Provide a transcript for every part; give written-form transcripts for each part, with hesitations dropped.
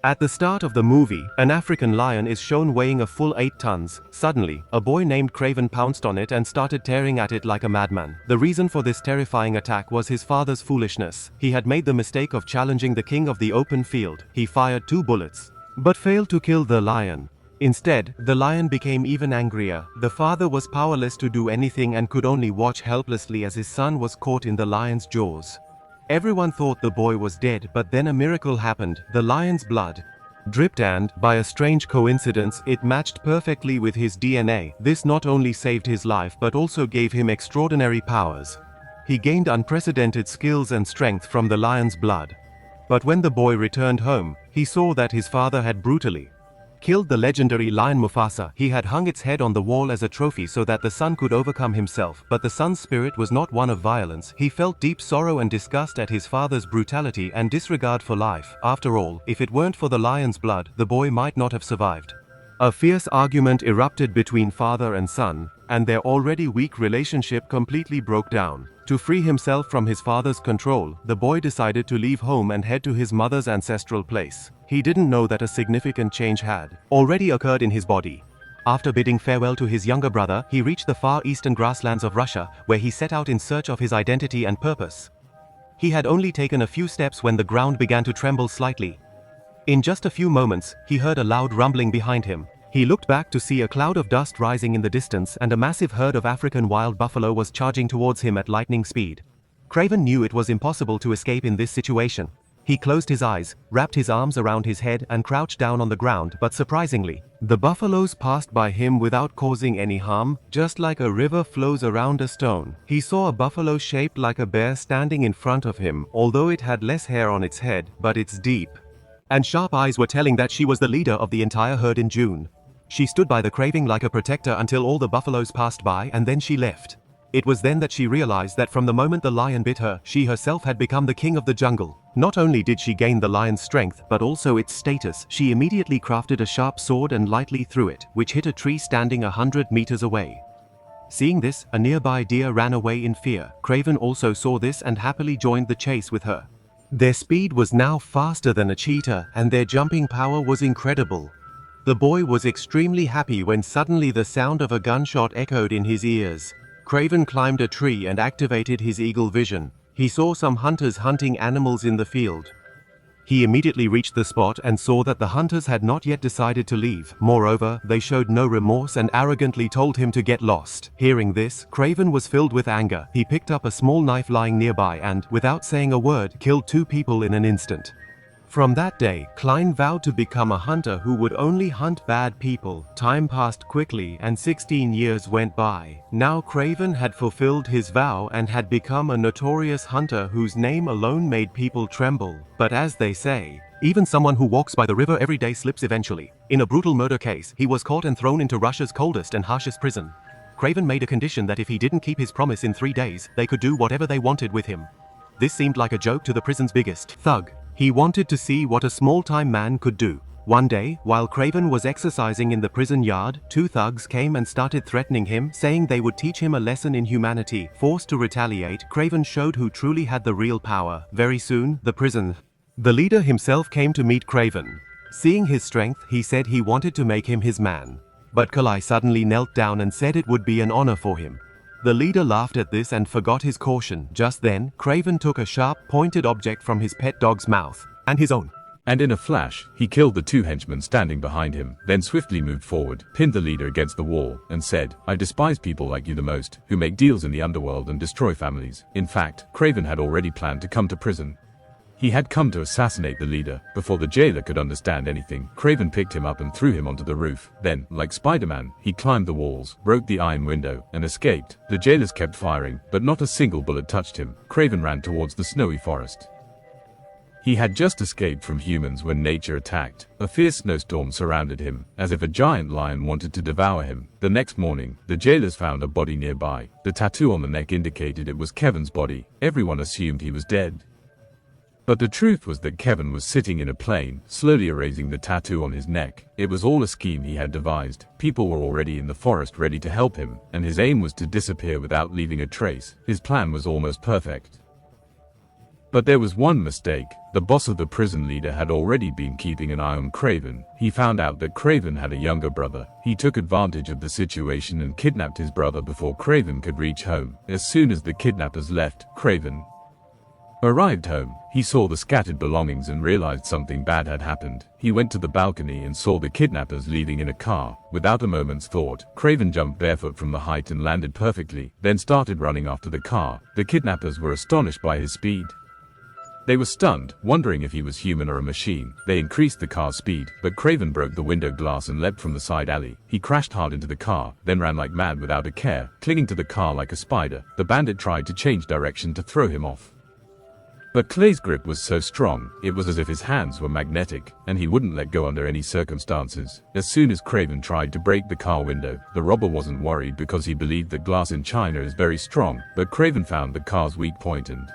At the start of the movie, an African lion is shown weighing a full 8 tons. Suddenly, a boy named Kraven pounced on it and started tearing at it like a madman. The reason for this terrifying attack was his father's foolishness. He had made the mistake of challenging the king of the open field. He fired 2 bullets, but failed to kill the lion. Instead, the lion became even angrier. The father was powerless to do anything and could only watch helplessly as his son was caught in the lion's jaws. Everyone thought the boy was dead, but then a miracle happened. The lion's blood dripped and, by a strange coincidence, it matched perfectly with his DNA. This not only saved his life but also gave him extraordinary powers. He gained unprecedented skills and strength from the lion's blood. But when the boy returned home, he saw that his father had brutally killed the legendary lion Mufasa. He had hung its head on the wall as a trophy so that the son could overcome himself, but the son's spirit was not one of violence. He felt deep sorrow and disgust at his father's brutality and disregard for life. After all, if it weren't for the lion's blood, the boy might not have survived. A fierce argument erupted between father and son, and their already weak relationship completely broke down. To free himself from his father's control, the boy decided to leave home and head to his mother's ancestral place. He didn't know that a significant change had already occurred in his body. After bidding farewell to his younger brother, he reached the far eastern grasslands of Russia, where he set out in search of his identity and purpose. He had only taken a few steps when the ground began to tremble slightly. In just a few moments, he heard a loud rumbling behind him. He looked back to see a cloud of dust rising in the distance, and a massive herd of African wild buffalo was charging towards him at lightning speed. Kraven knew it was impossible to escape in this situation. He closed his eyes, wrapped his arms around his head and crouched down on the ground, but surprisingly, the buffaloes passed by him without causing any harm, just like a river flows around a stone. He saw a buffalo shaped like a bear standing in front of him, although it had less hair on its head, but its deep and sharp eyes were telling that she was the leader of the entire herd in June. She stood by the Kraven like a protector until all the buffaloes passed by, and then she left. It was then that she realized that from the moment the lion bit her, she herself had become the king of the jungle. Not only did she gain the lion's strength, but also its status. She immediately crafted a sharp sword and lightly threw it, which hit a tree standing 100 meters away. Seeing this, a nearby deer ran away in fear. Kraven also saw this and happily joined the chase with her. Their speed was now faster than a cheetah, and their jumping power was incredible. The boy was extremely happy when suddenly the sound of a gunshot echoed in his ears. Kraven climbed a tree and activated his eagle vision. He saw some hunters hunting animals in the field. He immediately reached the spot and saw that the hunters had not yet decided to leave. Moreover, they showed no remorse and arrogantly told him to get lost. Hearing this, Kraven was filled with anger. He picked up a small knife lying nearby and, without saying a word, killed 2 people in an instant. From that day, Klein vowed to become a hunter who would only hunt bad people. Time passed quickly and 16 years went by. Now Kraven had fulfilled his vow and had become a notorious hunter whose name alone made people tremble. But as they say, even someone who walks by the river every day slips eventually. In a brutal murder case, he was caught and thrown into Russia's coldest and harshest prison. Kraven made a condition that if he didn't keep his promise in 3 days, they could do whatever they wanted with him. This seemed like a joke to the prison's biggest thug. He wanted to see what a small-time man could do. One day, while Kraven was exercising in the prison yard, 2 thugs came and started threatening him, saying they would teach him a lesson in humanity. Forced to retaliate, Kraven showed who truly had the real power. Very soon, the leader himself came to meet Kraven. Seeing his strength, he said he wanted to make him his man. But Kalai suddenly knelt down and said it would be an honor for him. The leader laughed at this and forgot his caution. Just then, Kraven took a sharp, pointed object from his pet dog's mouth, and his own. And in a flash, he killed the 2 henchmen standing behind him, then swiftly moved forward, pinned the leader against the wall, and said, "I despise people like you the most, who make deals in the underworld and destroy families." In fact, Kraven had already planned to come to prison. He had come to assassinate the leader. Before the jailer could understand anything, Kraven picked him up and threw him onto the roof. Then, like Spider-Man, he climbed the walls, broke the iron window, and escaped. The jailers kept firing, but not a single bullet touched him. Kraven ran towards the snowy forest. He had just escaped from humans when nature attacked. A fierce snowstorm surrounded him, as if a giant lion wanted to devour him. The next morning, the jailers found a body nearby. The tattoo on the neck indicated it was Kevin's body. Everyone assumed he was dead. But the truth was that Kevin was sitting in a plane, slowly erasing the tattoo on his neck. It was all a scheme he had devised. People were already in the forest ready to help him, and his aim was to disappear without leaving a trace. His plan was almost perfect. But there was one mistake. The boss of the prison leader had already been keeping an eye on Kraven. He found out that Kraven had a younger brother. He took advantage of the situation and kidnapped his brother before Kraven could reach home. As soon as the kidnappers left, Kraven arrived home. He saw the scattered belongings and realized something bad had happened. He went to the balcony and saw the kidnappers leaving in a car. Without a moment's thought, Kraven jumped barefoot from the height and landed perfectly, then started running after the car. The kidnappers were astonished by his speed. They were stunned, wondering if he was human or a machine. They increased the car's speed, but Kraven broke the window glass and leapt from the side alley. He crashed hard into the car, then ran like mad without a care, clinging to the car like a spider. The bandit tried to change direction to throw him off. But Clay's grip was so strong, it was as if his hands were magnetic, and he wouldn't let go under any circumstances. As soon as Kraven tried to break the car window, the robber wasn't worried because he believed that glass in China is very strong, but Kraven found the car's weak point and,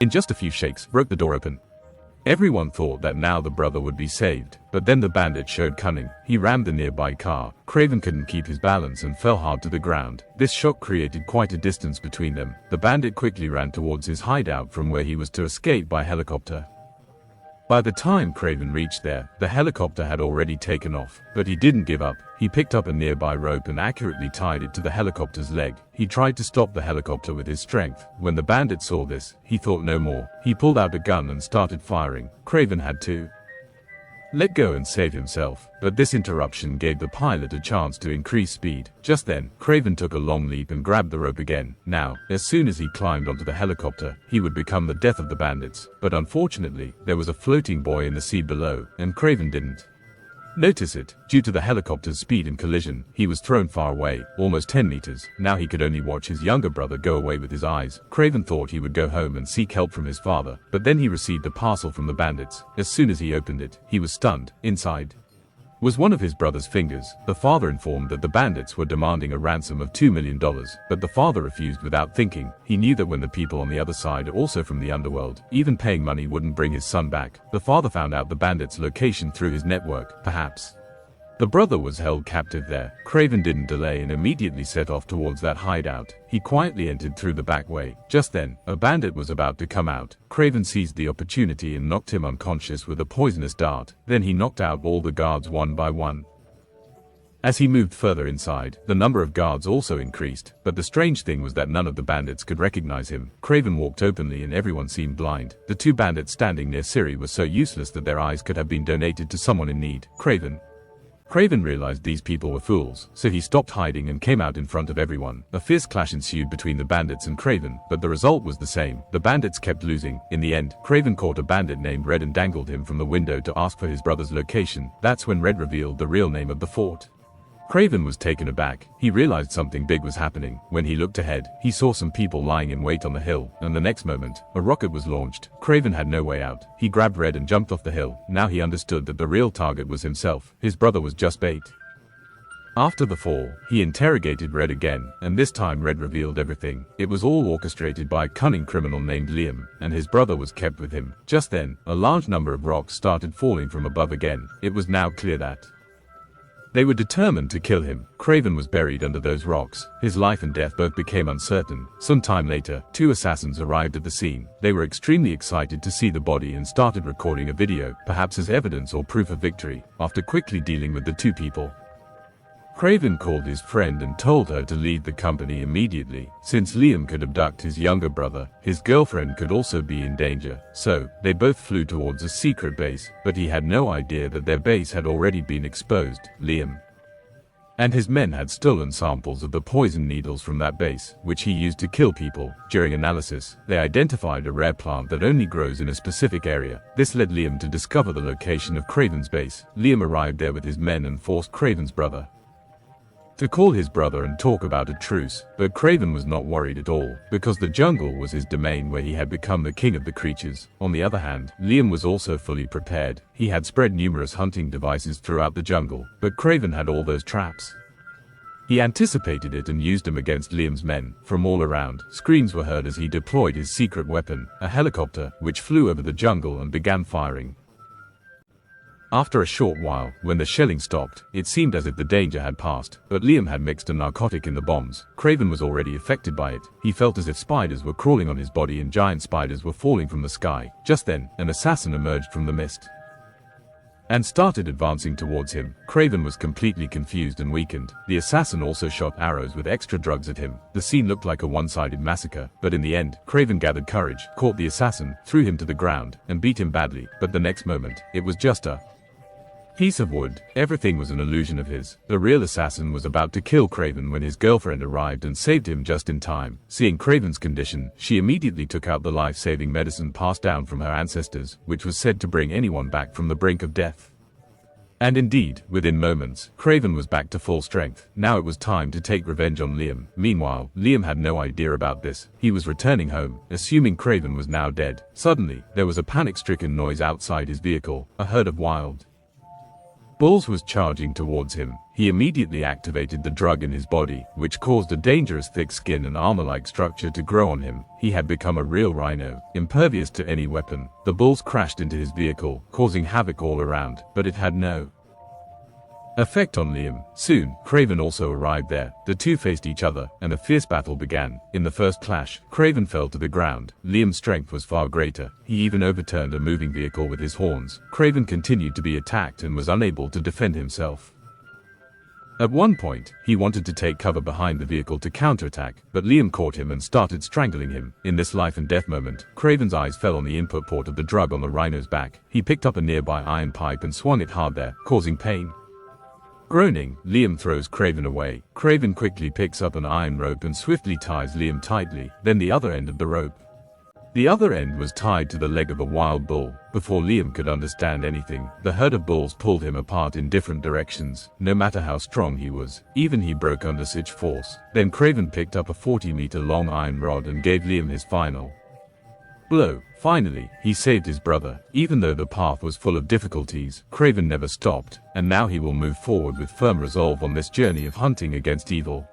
in just a few shakes, broke the door open. Everyone thought that now the brother would be saved, but then the bandit showed cunning. He rammed the nearby car. Kraven couldn't keep his balance and fell hard to the ground. This shock created quite a distance between them. The bandit quickly ran towards his hideout from where he was to escape by helicopter. By the time Kraven reached there, the helicopter had already taken off, but he didn't give up. He picked up a nearby rope and accurately tied it to the helicopter's leg. He tried to stop the helicopter with his strength. When the bandit saw this, he thought no more. He pulled out a gun and started firing. Kraven had to let go and save himself, but this interruption gave the pilot a chance to increase speed. Just then, Kraven took a long leap and grabbed the rope again. Now, as soon as he climbed onto the helicopter, he would become the death of the bandits. But unfortunately, there was a floating boy in the sea below, and Kraven didn't notice it. Due to the helicopter's speed and collision, he was thrown far away, almost 10 meters. Now he could only watch his younger brother go away with his eyes. Kraven thought he would go home and seek help from his father, but then he received a parcel from the bandits. As soon as he opened it, he was stunned. Inside was one of his brother's fingers. The father informed that the bandits were demanding a ransom of $2 million, but the father refused without thinking. He knew that when the people on the other side are also from the underworld, even paying money wouldn't bring his son back. The father found out the bandits' location through his network. Perhaps the brother was held captive there. Kraven didn't delay and immediately set off towards that hideout. He quietly entered through the back way. Just then, a bandit was about to come out. Kraven seized the opportunity and knocked him unconscious with a poisonous dart. Then he knocked out all the guards one by one. As he moved further inside, the number of guards also increased, but the strange thing was that none of the bandits could recognize him. Kraven walked openly and everyone seemed blind. The two bandits standing near Siri were so useless that their eyes could have been donated to someone in need. Kraven realized these people were fools, so he stopped hiding and came out in front of everyone. A fierce clash ensued between the bandits and Kraven, but the result was the same. The bandits kept losing. In the end, Kraven caught a bandit named Red and dangled him from the window to ask for his brother's location. That's when Red revealed the real name of the fort. Kraven was taken aback. He realized something big was happening. When he looked ahead, he saw some people lying in wait on the hill, and the next moment, a rocket was launched. Kraven had no way out. He grabbed Red and jumped off the hill. Now he understood that the real target was himself. His brother was just bait. After the fall, he interrogated Red again, and this time Red revealed everything. It was all orchestrated by a cunning criminal named Liam, and his brother was kept with him. Just then, a large number of rocks started falling from above again. It was now clear that they were determined to kill him. Kraven was buried under those rocks. His life and death both became uncertain. Some time later, two assassins arrived at the scene. They were extremely excited to see the body and started recording a video, perhaps as evidence or proof of victory. After quickly dealing with the two people, Kraven called his friend and told her to leave the company immediately. Since Liam could abduct his younger brother, his girlfriend could also be in danger. So, they both flew towards a secret base, but he had no idea that their base had already been exposed. Liam and his men had stolen samples of the poison needles from that base, which he used to kill people. During analysis, they identified a rare plant that only grows in a specific area. This led Liam to discover the location of Kraven's base. Liam arrived there with his men and forced Kraven's brother to call his brother and talk about a truce, but Kraven was not worried at all, because the jungle was his domain where he had become the king of the creatures. On the other hand, Liam was also fully prepared. He had spread numerous hunting devices throughout the jungle, but Kraven had all those traps. He anticipated it and used them against Liam's men. From all around, screams were heard as he deployed his secret weapon, a helicopter, which flew over the jungle and began firing. After a short while, when the shelling stopped, it seemed as if the danger had passed, but Liam had mixed a narcotic in the bombs. Kraven was already affected by it. He felt as if spiders were crawling on his body and giant spiders were falling from the sky. Just then, an assassin emerged from the mist and started advancing towards him. Kraven was completely confused and weakened. The assassin also shot arrows with extra drugs at him. The scene looked like a one-sided massacre, but in the end, Kraven gathered courage, caught the assassin, threw him to the ground, and beat him badly. But the next moment, it was just a piece of wood. Everything was an illusion of his. The real assassin was about to kill Kraven when his girlfriend arrived and saved him just in time. Seeing Kraven's condition, she immediately took out the life-saving medicine passed down from her ancestors, which was said to bring anyone back from the brink of death. And indeed, within moments, Kraven was back to full strength. Now it was time to take revenge on Liam. Meanwhile, Liam had no idea about this. He was returning home, assuming Kraven was now dead. Suddenly, there was a panic-stricken noise outside his vehicle. A herd of wild bulls was charging towards him. He immediately activated the drug in his body, which caused a dangerous thick skin and armor-like structure to grow on him. He had become a real rhino, impervious to any weapon. The bulls crashed into his vehicle, causing havoc all around, but it had no effect on Liam. Soon, Kraven also arrived there. The two faced each other, and a fierce battle began. In the first clash, Kraven fell to the ground. Liam's strength was far greater. He even overturned a moving vehicle with his horns. Kraven continued to be attacked and was unable to defend himself. At one point, he wanted to take cover behind the vehicle to counterattack, but Liam caught him and started strangling him. In this life and death moment, Kraven's eyes fell on the input port of the drug on the rhino's back. He picked up a nearby iron pipe and swung it hard there, causing pain. Groaning, Liam throws Kraven away. Kraven quickly picks up an iron rope and swiftly ties Liam tightly, then the other end of the rope. The other end was tied to the leg of a wild bull. Before Liam could understand anything, the herd of bulls pulled him apart in different directions. No matter how strong he was, even he broke under such force. Then Kraven picked up a 40-meter long iron rod and gave Liam his final blow. Finally, he saved his brother. Even though the path was full of difficulties, Kraven never stopped, and now he will move forward with firm resolve on this journey of hunting against evil.